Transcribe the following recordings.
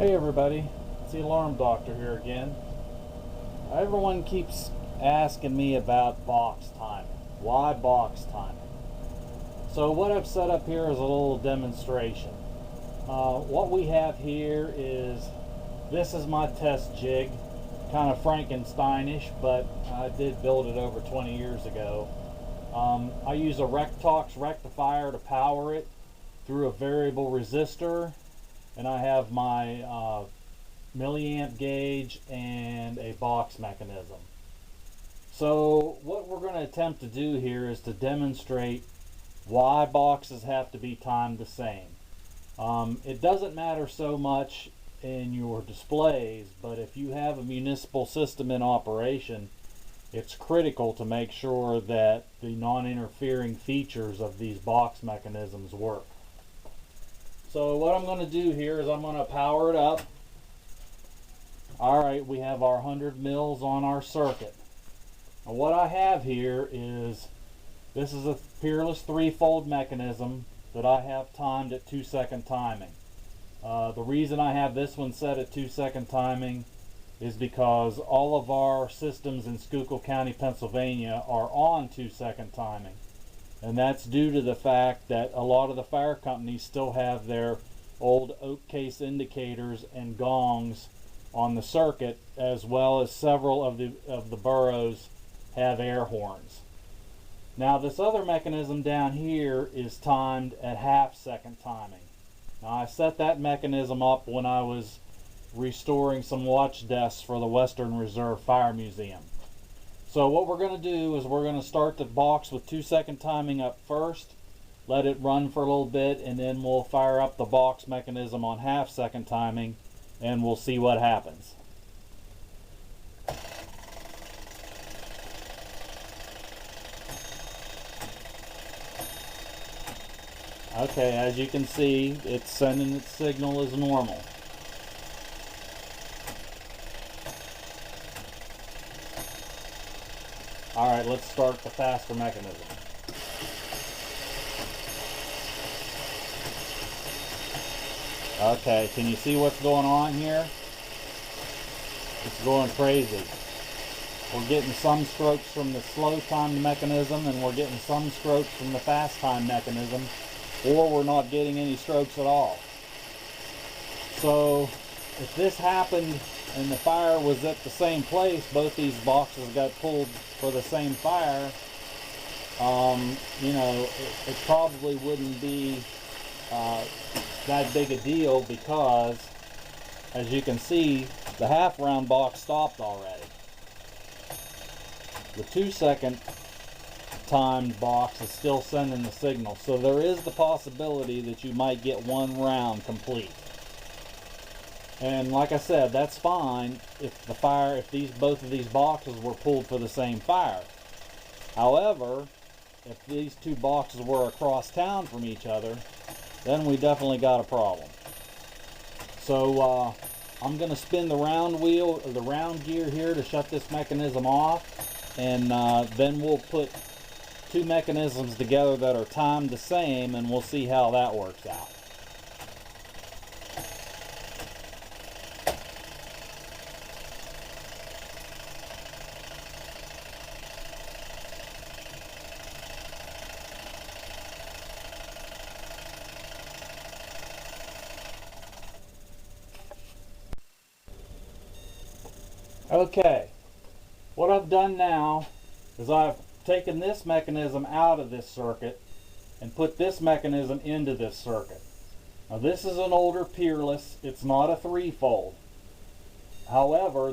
Hey everybody, it's the Alarm Doctor here again. Everyone keeps asking me about box timing. Why box timing? So what I've set up here is a little demonstration. What we have here is, this is my test jig. Kind of Frankensteinish, but I did build it over 20 years ago. I use a Rectox rectifier to power it through a variable resistor. And I have my milliamp gauge and a box mechanism. So what we're going to attempt to do here is to demonstrate why boxes have to be timed the same. It doesn't matter so much in your displays, but if you have a municipal system in operation, it's critical to make sure that the non-interfering features of these box mechanisms work. So what I'm going to do here is I'm going to power it up. Alright, we have our 100 mils on our circuit. Now what I have here is, this is a Peerless 3-fold mechanism that I have timed at 2-second timing. The reason I have this one set at 2-second timing is because all of our systems in Schuylkill County, Pennsylvania are on 2-second timing. And that's due to the fact that a lot of the fire companies still have their old oak case indicators and gongs on the circuit, as well as several of the boroughs have air horns. Now this other mechanism down here is timed at 1/2 second timing. Now I set that mechanism up when I was restoring some watch desks for the Western Reserve Fire Museum. So what we're going to do is we're going to start the box with 2-second timing up first, let it run for a little bit, and then we'll fire up the box mechanism on 1/2 second timing, and we'll see what happens. Okay, as you can see, it's sending its signal as normal. Alright, let's start the faster mechanism. Okay, can you see what's going on here? It's going crazy. We're getting some strokes from the slow timed mechanism, and we're getting some strokes from the fast time mechanism, or we're not getting any strokes at all. So if this happened and the fire was at the same place, both these boxes got pulled for the same fire, you know, it probably wouldn't be that big a deal, because as you can see, the 1/2 round box stopped already. The 2-second timed box is still sending the signal, so there is the possibility that you might get 1 round complete. And like I said, that's fine if both of these boxes were pulled for the same fire. However, if these two boxes were across town from each other, then we definitely got a problem. So I'm going to spin the round wheel, or the round gear here, to shut this mechanism off, and then we'll put two mechanisms together that are timed the same, and we'll see how that works out. Okay, what I've done now is I've taken this mechanism out of this circuit and put this mechanism into this circuit. Now this is an older Peerless, it's not a 3-fold. However,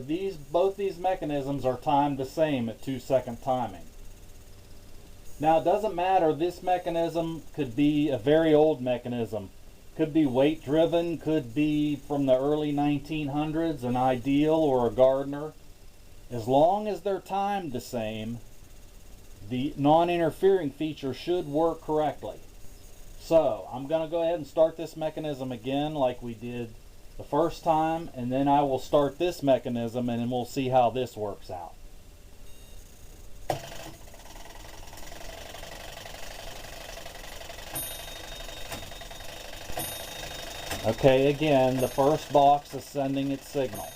both these mechanisms are timed the same at 2-second timing. Now it doesn't matter, this mechanism could be a very old mechanism. Could be weight driven, could be from the early 1900s, an Ideal or a Gardner. As long as they're timed the same, the non-interfering feature should work correctly. So I'm going to go ahead and start this mechanism again like we did the first time, and then I will start this mechanism, and then we'll see how this works out. Okay, again, the first box is sending its signal.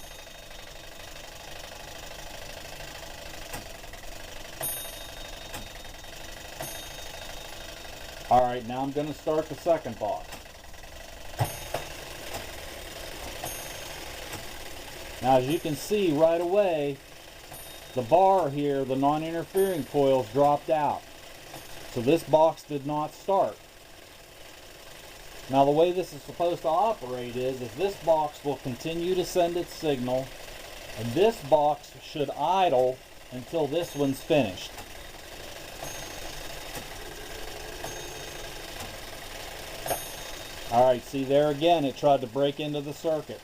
Alright, now I'm going to start the second box. Now as you can see right away, the bar here, the non-interfering coils dropped out. So this box did not start. Now the way this is supposed to operate is this box will continue to send its signal, and this box should idle until this one's finished. Alright, see there again, it tried to break into the circuit.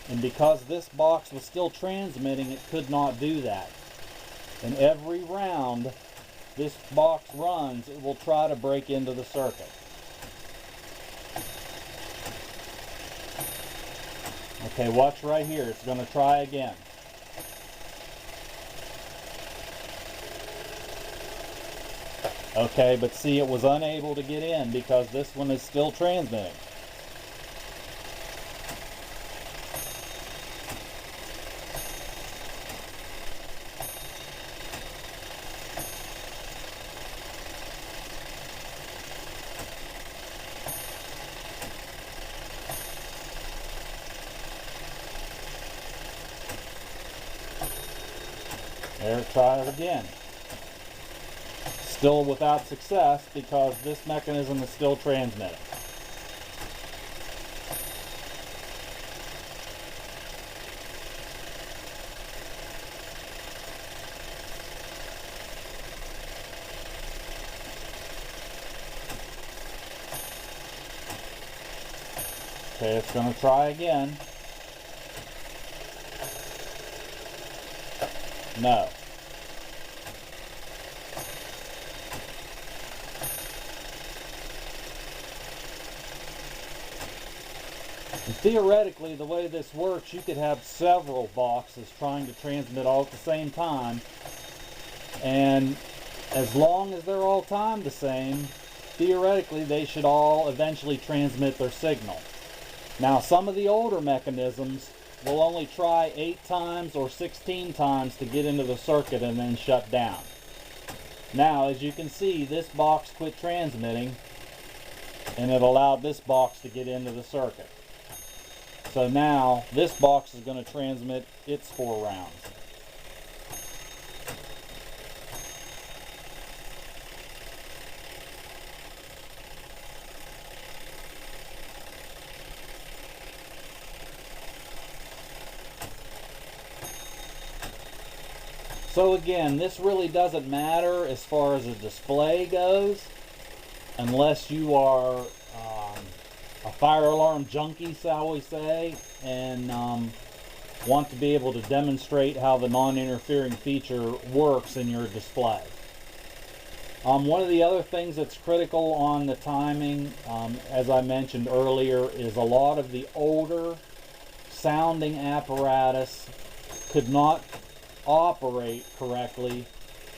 And because this box was still transmitting, it could not do that. And every round this box runs, it will try to break into the circuit. Okay, watch right here. It's going to try again. Okay, but see, it was unable to get in because this one is still transmitting. There, try it again. Still without success because this mechanism is still transmitting. Okay, it's going to try again. No. And theoretically, the way this works, you could have several boxes trying to transmit all at the same time, and as long as they're all timed the same, theoretically they should all eventually transmit their signal. Now, some of the older mechanisms will only try 8 times or 16 times to get into the circuit and then shut down. Now, as you can see, this box quit transmitting and it allowed this box to get into the circuit. So now this box is going to transmit its 4 rounds. So again, this really doesn't matter as far as the display goes, unless you are a fire alarm junkie, shall we say, and want to be able to demonstrate how the non-interfering feature works in your display. One of the other things that's critical on the timing, as I mentioned earlier, is a lot of the older sounding apparatus could not operate correctly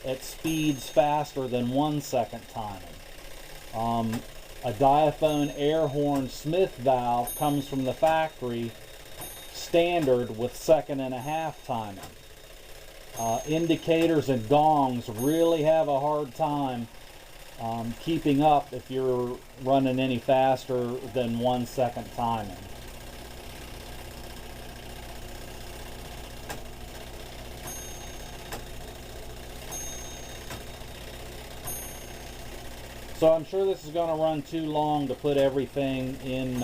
at speeds faster than 1 second timing. A diaphone air horn Smith valve comes from the factory standard with 1.5 second timing. Indicators and gongs really have a hard time keeping up if you're running any faster than 1 second timing. So I'm sure this is going to run too long to put everything in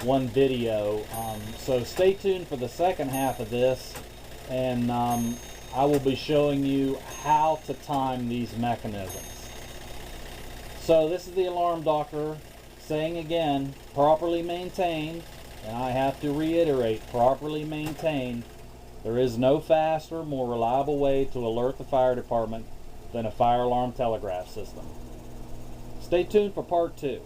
one video. So stay tuned for the second half of this, and I will be showing you how to time these mechanisms. So this is the alarm doctor saying again, properly maintained, and I have to reiterate, properly maintained. There is no faster, more reliable way to alert the fire department than a fire alarm telegraph system. Stay tuned for part 2.